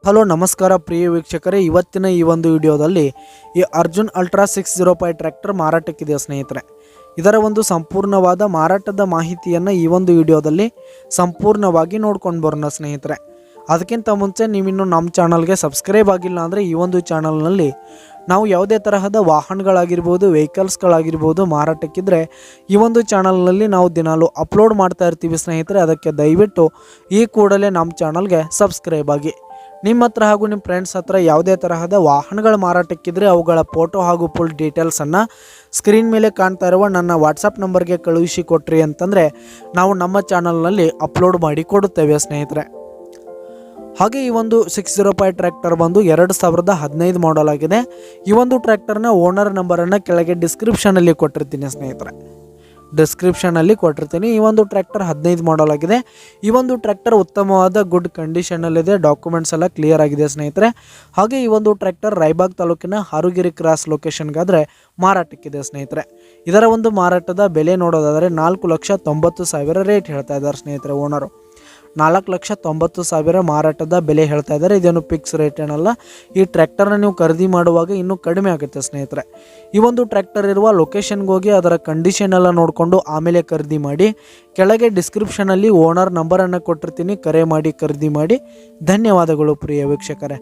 Hello ನಮಸ್ಕಾರ ಪ್ರಿಯ ವೀಕ್ಷಕರೇ, ಇವತ್ತಿನ ಈ ಒಂದು ವಿಡಿಯೋದಲ್ಲಿ ಈ ಅರ್ಜುನ್ ಅಲ್ಟ್ರಾ 605 ಟ್ರ್ಯಾಕ್ಟರ್ ಮಾರಾಟಕ್ಕಿದೆ ಸ್ನೇಹಿತರೆ. ಇದರ ಒಂದು ಸಂಪೂರ್ಣವಾದ ಮಾರಾಟದ ಮಾಹಿತಿಯನ್ನು ಈ ಒಂದು ವಿಡಿಯೋದಲ್ಲಿ ಸಂಪೂರ್ಣವಾಗಿ ನೋಡ್ಕೊಂಡು ಬರೋಣ ಸ್ನೇಹಿತರೆ. ಅದಕ್ಕಿಂತ ಮುಂಚೆ ನೀವಿನ್ನು ನಮ್ಮ ಚಾನಲ್ಗೆ ಸಬ್ಸ್ಕ್ರೈಬ್ ಆಗಿಲ್ಲ ಅಂದರೆ ಈ ಒಂದು ಚಾನಲ್ನಲ್ಲಿ ನಾವು ಯಾವುದೇ ತರಹದ ವಾಹನಗಳಾಗಿರ್ಬೋದು, ವೆಹಿಕಲ್ಸ್ಗಳಾಗಿರ್ಬೋದು ಮಾರಾಟಕ್ಕಿದ್ರೆ ಈ ಒಂದು ಚಾನಲ್ನಲ್ಲಿ ನಾವು ದಿನಾಲು ಅಪ್ಲೋಡ್ ಮಾಡ್ತಾ ಇರ್ತೀವಿ ಸ್ನೇಹಿತರೆ. ಅದಕ್ಕೆ ದಯವಿಟ್ಟು ಈ ಕೂಡಲೇ ನಮ್ಮ ಚಾನಲ್ಗೆ ಸಬ್ಸ್ಕ್ರೈಬ್ ಆಗಿ. ನಿಮ್ಮ ಹತ್ರ ಹಾಗೂ ನಿಮ್ಮ ಫ್ರೆಂಡ್ಸ್ ಹತ್ರ ಯಾವುದೇ ತರಹದ ವಾಹನಗಳ ಮಾರಾಟಕ್ಕಿದ್ರೆ ಅವುಗಳ ಫೋಟೋ ಹಾಗೂ ಫುಲ್ ಡೀಟೇಲ್ಸನ್ನು ಸ್ಕ್ರೀನ್ ಮೇಲೆ ಕಾಣ್ತಾ ಇರುವ ನನ್ನ ವಾಟ್ಸಪ್ ನಂಬರ್ಗೆ ಕಳುಹಿಸಿ ಕೊಟ್ರಿ ಅಂತಂದರೆ ನಾವು ನಮ್ಮ ಚಾನಲ್ನಲ್ಲಿ ಅಪ್ಲೋಡ್ ಮಾಡಿ ಕೊಡುತ್ತೇವೆ ಸ್ನೇಹಿತರೆ. ಹಾಗೆ ಈ ಒಂದು 605 ಟ್ರ್ಯಾಕ್ಟರ್ ಬಂದು 2015 ಮಾಡಲ್ ಆಗಿದೆ. ಈ ಒಂದು ಟ್ರ್ಯಾಕ್ಟರ್ನ ಓನರ್ ನಂಬರನ್ನು ಕೆಳಗೆ ಡಿಸ್ಕ್ರಿಪ್ಷನಲ್ಲಿ ಕೊಟ್ಟಿರ್ತೀನಿ ಸ್ನೇಹಿತರೆ. ಈ ಒಂದು ಟ್ರ್ಯಾಕ್ಟರ್ 15 ಮಾಡಲ್ ಆಗಿದೆ. ಈ ಒಂದು ಟ್ರ್ಯಾಕ್ಟರ್ ಉತ್ತಮವಾದ ಗುಡ್ ಕಂಡೀಷನಲ್ಲಿದೆ. ಡಾಕ್ಯುಮೆಂಟ್ಸ್ ಎಲ್ಲ ಕ್ಲಿಯರ್ ಆಗಿದೆ ಸ್ನೇಹಿತರೆ. ಹಾಗೆ ಈ ಒಂದು ಟ್ರ್ಯಾಕ್ಟರ್ ರಾಯಬಾಗ್ ತಾಲೂಕಿನ ಹಾರುಗಿರಿ ಕ್ರಾಸ್ ಲೊಕೇಶನ್ಗಾದರೆ ಮಾರಾಟಕ್ಕಿದೆ ಸ್ನೇಹಿತರೆ. ಇದರ ಒಂದು ಮಾರಾಟದ ಬೆಲೆ ನೋಡೋದಾದರೆ 4,90,000 ರೇಟ್ ಹೇಳ್ತಾ ಇದ್ದಾರೆ ಸ್ನೇಹಿತರೆ. ಓನರು 4,90,000 ಮಾರಾಟದ ಬೆಲೆ ಹೇಳ್ತಾ ಇದ್ದಾರೆ. ಇದೇನು ಫಿಕ್ಸ್ ರೇಟ್ ಏನಲ್ಲ. ಈ ಟ್ರ್ಯಾಕ್ಟರ್ನ ನೀವು ಖರೀದಿ ಮಾಡುವಾಗ ಇನ್ನೂ ಕಡಿಮೆ ಆಗುತ್ತೆ ಸ್ನೇಹಿತರೆ. ಈ ಒಂದು ಟ್ರ್ಯಾಕ್ಟರ್ ಇರುವ ಲೊಕೇಶನ್ಗೆ ಹೋಗಿ ಅದರ ಕಂಡೀಷನ್ ಎಲ್ಲ ನೋಡಿಕೊಂಡು ಆಮೇಲೆ ಖರೀದಿ ಮಾಡಿ. ಕೆಳಗೆ ಡಿಸ್ಕ್ರಿಪ್ಷನಲ್ಲಿ ಓನರ್ ನಂಬರನ್ನು ಕೊಟ್ಟಿರ್ತೀನಿ, ಕರೆ ಮಾಡಿ ಖರೀದಿ ಮಾಡಿ. ಧನ್ಯವಾದಗಳು ಪ್ರಿಯ ವೀಕ್ಷಕರೇ.